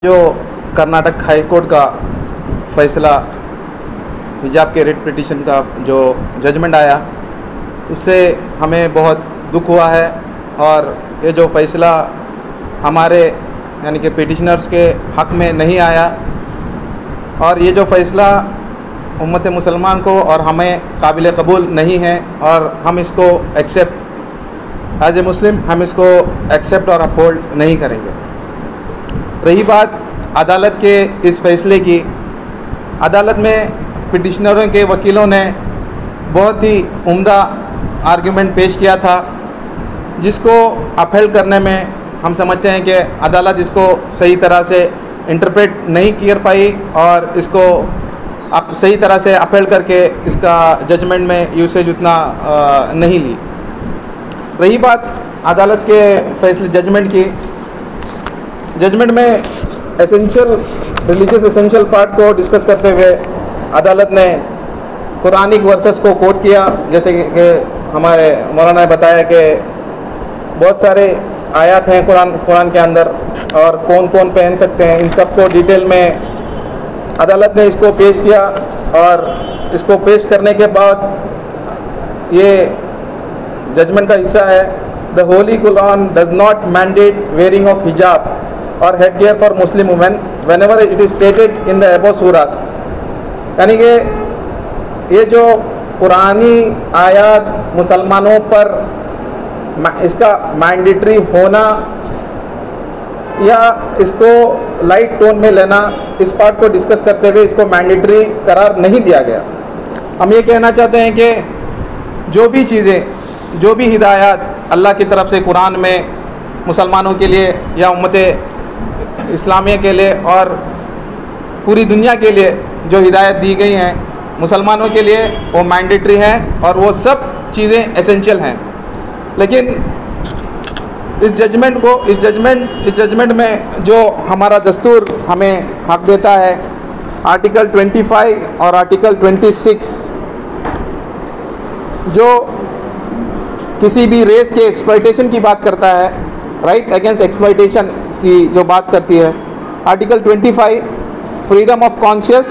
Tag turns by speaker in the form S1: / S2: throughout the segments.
S1: जो Karnataka high court का फ़ैसला हिजाब के रिट पिटीशन का जो जजमेंट आया उससे हमें बहुत दुख हुआ है। और ये जो फ़ैसला हमारे यानी कि पिटिशनर्स के हक़ में नहीं आया और ये जो फ़ैसला उम्मत मुसलमान को और हमें काबिल कबूल नहीं है और हम इसको एक्सेप्ट एज ए मुस्लिम हम इसको एक्सेप्ट और अपहोल्ड नहीं करेंगे। रही बात अदालत के इस फ़ैसले की, अदालत में पिटिशनरों के वकीलों ने बहुत ही उम्दा आर्गुमेंट पेश किया था जिसको अपहेल्ड करने में हम समझते हैं कि अदालत इसको सही तरह से इंटरप्रेट नहीं कर पाई और इसको आप सही तरह से अपहेल्ड करके इसका जजमेंट में यूसेज उतना नहीं ली। रही बात अदालत के फैसले जजमेंट में रिलीजियस एसेंशियल पार्ट को डिस्कस करते हुए अदालत ने कुरानिक वर्सेस को कोट किया, जैसे कि हमारे मौलाना ने बताया कि बहुत सारे आयत हैं कुरान के अंदर और कौन कौन पहन सकते हैं, इन सब को डिटेल में अदालत ने इसको पेश किया। और इसको पेश करने के बाद ये जजमेंट का हिस्सा है, the holy Quran does not mandate wearing of hijab और head gear for Muslim women whenever it is stated in the above suras. यानी कि ये जो कुरानी आयत मुसलमानों पर इसका मैंडेटरी होना या इसको लाइट टोन में लेना, इस पार्ट को डिस्कस करते हुए इसको मैंडेटरी करार नहीं दिया गया। हम ये कहना चाहते हैं कि जो भी चीज़ें, जो भी हिदायत अल्लाह की तरफ से कुरान में मुसलमानों के लिए या उम्मत इस्लामिया के लिए और पूरी दुनिया के लिए जो हिदायत दी गई हैं मुसलमानों के लिए, वो मैंडेटरी हैं और वो सब चीज़ें एसेंशियल हैं। लेकिन इस जजमेंट में जो हमारा दस्तूर हमें हक़ देता है, आर्टिकल 25 और आर्टिकल 26 जो किसी भी रेस के एक्सप्लॉयटेशन की बात करता है, राइट अगेंस्ट एक्सप्लॉयटेशन की जो बात करती है। Article 25 freedom of conscious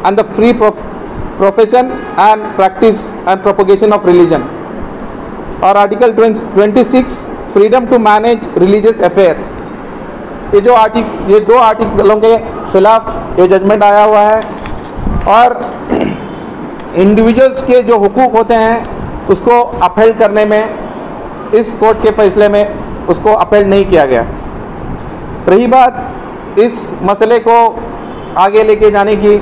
S1: and the free profession and practice and propagation of religion, और article 26 freedom to manage religious affairs. ये दो आर्टिकलों के ख़िलाफ़ ये जजमेंट आया हुआ है और इंडिविजुअल्स के जो हुकूक होते हैं उसको अपहेल्ड करने में इस कोर्ट के फ़ैसले में उसको अपहेल्ड नहीं किया गया। रही बात इस मसले को आगे लेके जाने की,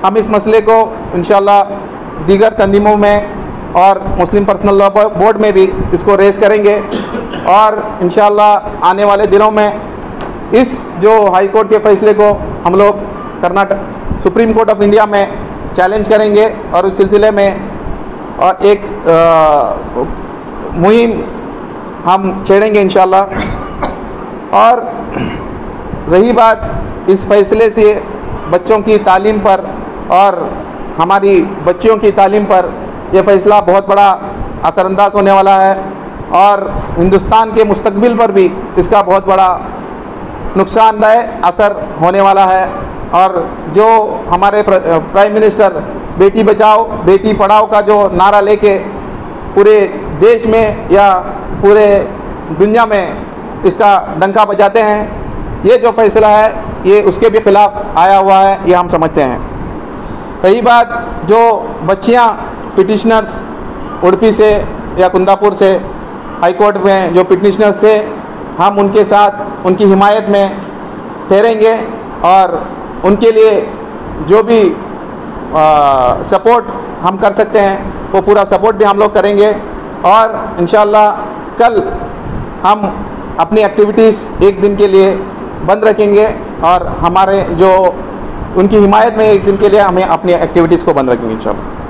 S1: हम इस मसले को इंशाअल्लाह दीगर तंजीमों में और मुस्लिम पर्सनल लॉ बोर्ड में भी इसको रेज़ करेंगे और इंशाअल्लाह आने वाले दिनों में इस जो हाई कोर्ट के फ़ैसले को हम लोग Karnataka supreme court of India में चैलेंज करेंगे और उस सिलसिले में और एक मुहिम हम छेड़ेंगे इंशाअल्लाह। और रही बात इस फ़ैसले से बच्चों की तालीम पर और हमारी बच्चियों की तालीम पर, यह फ़ैसला बहुत बड़ा असरअंदाज होने वाला है और हिंदुस्तान के मुस्तकबिल पर भी इसका बहुत बड़ा नुकसानदायक असर होने वाला है। और जो हमारे प्राइम मिनिस्टर बेटी बचाओ बेटी पढ़ाओ का जो नारा लेके पूरे देश में या पूरे दुनिया में इसका डंका बजाते हैं, ये जो फ़ैसला है ये उसके भी ख़िलाफ़ आया हुआ है, ये हम समझते हैं। रही बात जो बच्चियां पिटिशनर्स उडुपी से या कुंदापुर से हाई कोर्ट में जो पिटिशनर्स थे, हम उनके साथ उनकी हिमायत में ठहरेंगे और उनके लिए जो भी सपोर्ट हम कर सकते हैं वो पूरा सपोर्ट भी हम लोग करेंगे। और इंशाअल्लाह कल हम अपनी एक्टिविटीज़ एक दिन के लिए बंद रखेंगे और हमारे जो उनकी हिमायत में एक दिन के लिए हमें अपनी एक्टिविटीज़ को बंद रखेंगे इंशाअल्लाह।